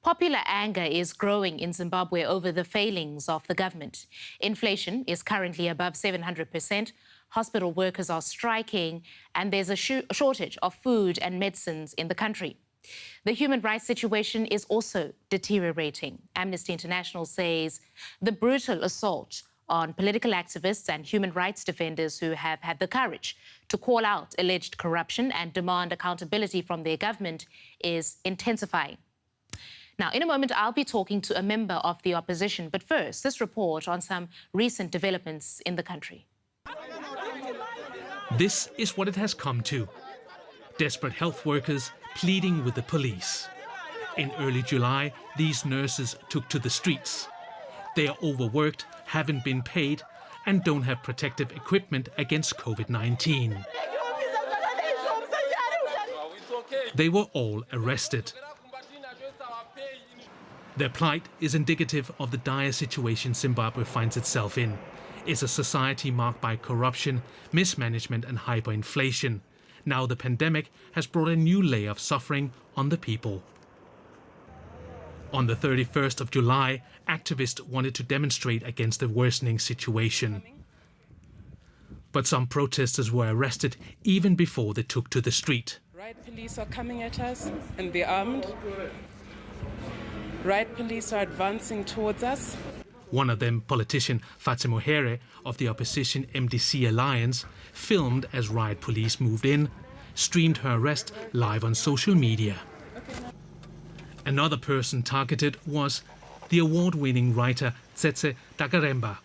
Popular anger is growing in Zimbabwe over the failings of the government. Inflation is currently above 700%. Hospital workers are striking, and there's a shortage of food and medicines in the country. The human rights situation is also deteriorating. Amnesty International says the brutal assault on political activists and human rights defenders who have had the courage to call out alleged corruption and demand accountability from their government is intensifying. Now, in a moment, I'll be talking to a member of the opposition. But first, this report on some recent developments in the country. This is what it has come to. Desperate health workers pleading with the police. In early July, these nurses took to the streets. They are overworked, haven't been paid, and don't have protective equipment against COVID-19. They were all arrested. Their plight is indicative of the dire situation Zimbabwe finds itself in. It's a society marked by corruption, mismanagement and hyperinflation. Now the pandemic has brought a new layer of suffering on the people. On the 31st of July, activists wanted to demonstrate against the worsening situation. But some protesters were arrested even before they took to the street. Riot police are coming at us and they're armed. Riot police are advancing towards us. One of them, politician Fadzayi Mahere of the opposition MDC Alliance, filmed as riot police moved in, streamed her arrest live on social media. Another person targeted was the award-winning writer Zimbabwe.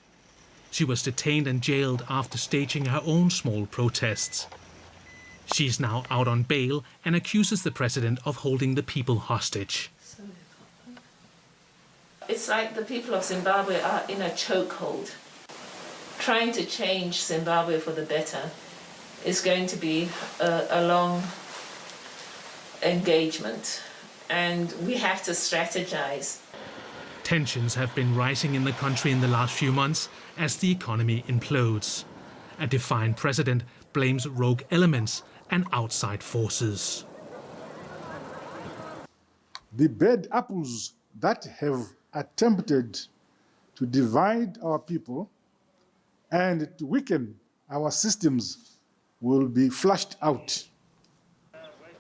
She was detained and jailed after staging her own small protests. She's now out on bail and accuses the president of holding the people hostage. It's like the people of Zimbabwe are in a chokehold. Trying to change Zimbabwe for the better is going to be a long engagement, and we have to strategize. Tensions have been rising in the country in the last few months as the economy implodes. A defiant president blames rogue elements and outside forces. The bad apples that have attempted to divide our people and to weaken our systems will be flushed out.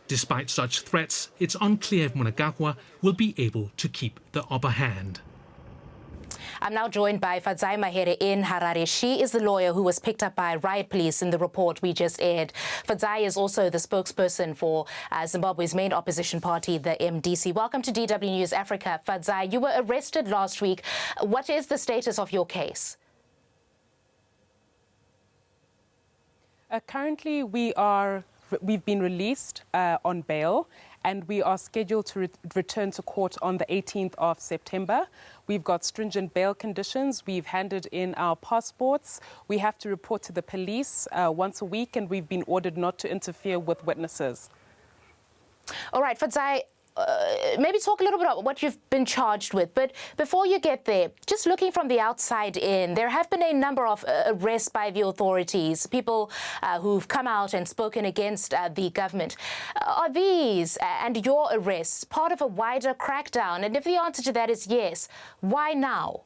Despite such threats, it's unclear if Mnangagwa will be able to keep the upper hand. I'm now joined by Fadzayi Mahere in Harare. She is the lawyer who was picked up by riot police in the report we just aired. Fadzayi is also the spokesperson for Zimbabwe's main opposition party, the MDC. Welcome to DW News Africa. Fadzayi, you were arrested last week. What is the status of your case? Currently, we've been released on bail, and we are scheduled to return to court on the 18th of September. We've got stringent bail conditions. We've handed in our passports. We have to report to the police once a week, and we've been ordered not to interfere with witnesses. All right, Fadzayi, maybe talk a little bit about what you've been charged with. But before you get there, just looking from the outside in, there have been a number of arrests by the authorities, people who've come out and spoken against the government. Are these and your arrests part of a wider crackdown? And if the answer to that is yes, why now?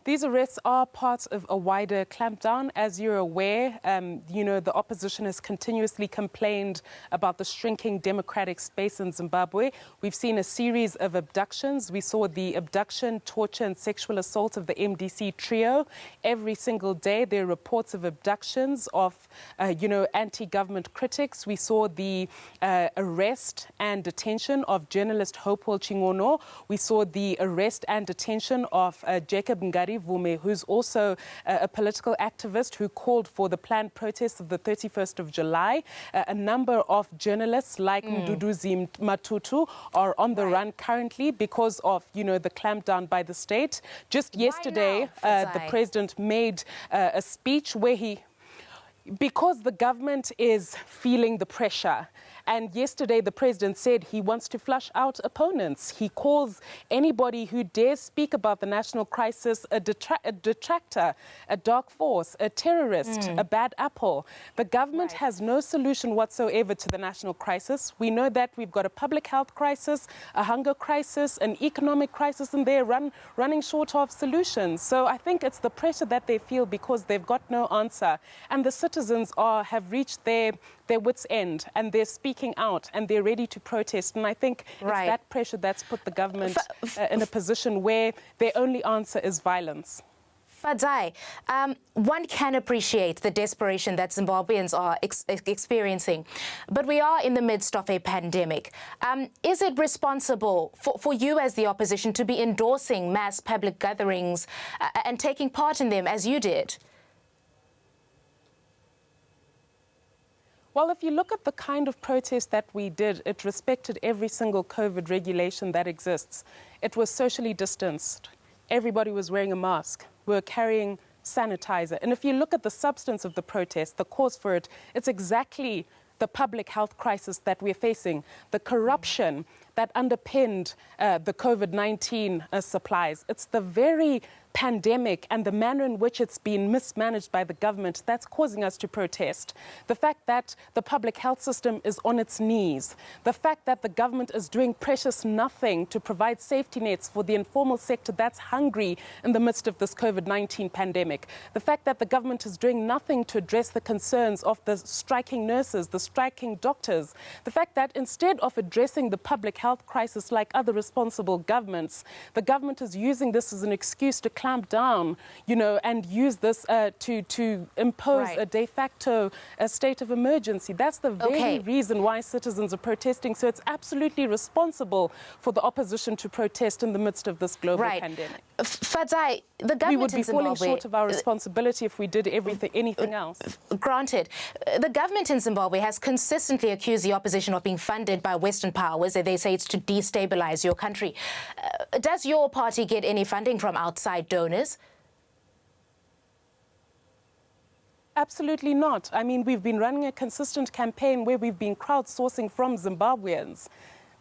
These arrests are part of a wider clampdown. As you're aware, the opposition has continuously complained about the shrinking democratic space in Zimbabwe. We've seen a series of abductions. We saw the abduction, torture and sexual assault of the MDC trio. Every single day there are reports of abductions of, anti-government critics. We saw the arrest and detention of journalist Hopewell Chingono. We saw the arrest and detention of Jacob Ngari Vume, who's also a political activist who called for the planned protests of the 31st of July. A number of journalists like Mduduzi Matutu are on the run currently because of, the clampdown by the state. Just yesterday, the president made a speech where because the government is feeling the pressure And yesterday, the president said he wants to flush out opponents. He calls anybody who dares speak about the national crisis a detractor, a dark force, a terrorist, a bad apple. The government has no solution whatsoever to the national crisis. We know that we've got a public health crisis, a hunger crisis, an economic crisis, and they're running short of solutions. So I think it's the pressure that they feel because they've got no answer. And the citizens have reached their wits' end, and they're speaking out, and they're ready to protest. And I think it's that pressure that's put the government in a position where their only answer is violence. Fadzayi, one can appreciate the desperation that Zimbabweans are experiencing, but we are in the midst of a pandemic. Is it responsible for you as the opposition to be endorsing mass public gatherings and taking part in them as you did? Well, if you look at the kind of protest that we did, it respected every single COVID regulation that exists. It was socially distanced. Everybody was wearing a mask. We were carrying sanitizer. And if you look at the substance of the protest, the cause for it, it's exactly the public health crisis that we're facing, the corruption that underpinned the COVID-19 supplies. It's the very pandemic and the manner in which it's been mismanaged by the government that's causing us to protest. The fact that the public health system is on its knees. The fact that the government is doing precious nothing to provide safety nets for the informal sector that's hungry in the midst of this COVID-19 pandemic. The fact that the government is doing nothing to address the concerns of the striking nurses, the striking doctors. The fact that instead of addressing the public health crisis like other responsible governments, the government is using this as an excuse to clamp down, and use this to impose a de facto state of emergency. That's the very reason why citizens are protesting. So it's absolutely responsible for the opposition to protest in the midst of this global pandemic. Fadzayi, the government we would be in Zimbabwe, falling short of our responsibility if we did anything else. Granted, the government in Zimbabwe has consistently accused the opposition of being funded by Western powers. They say it's to destabilize your country. Does your party get any funding from outside donors? Absolutely not. I mean, we've been running a consistent campaign where we've been crowdsourcing from Zimbabweans.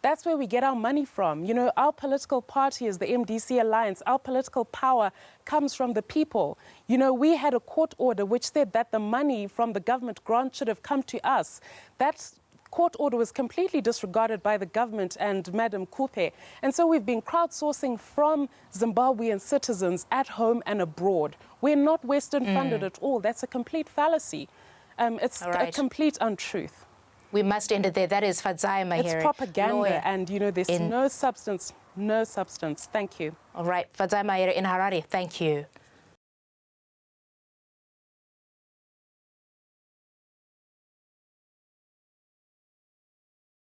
That's where we get our money from. Our political party is the MDC Alliance. Our political power comes from the people. We had a court order which said that the money from the government grant should have come to us. That court order was completely disregarded by the government and Madam Kupe. And so we've been crowdsourcing from Zimbabwean citizens at home and abroad. We're not Western funded at all. That's a complete fallacy. It's a complete untruth. We must end it there. That is Fadzayi Mahere. It's propaganda, lawyer, and there's no substance. Thank you. All right, Fadzayi Mahere in Harare, thank you.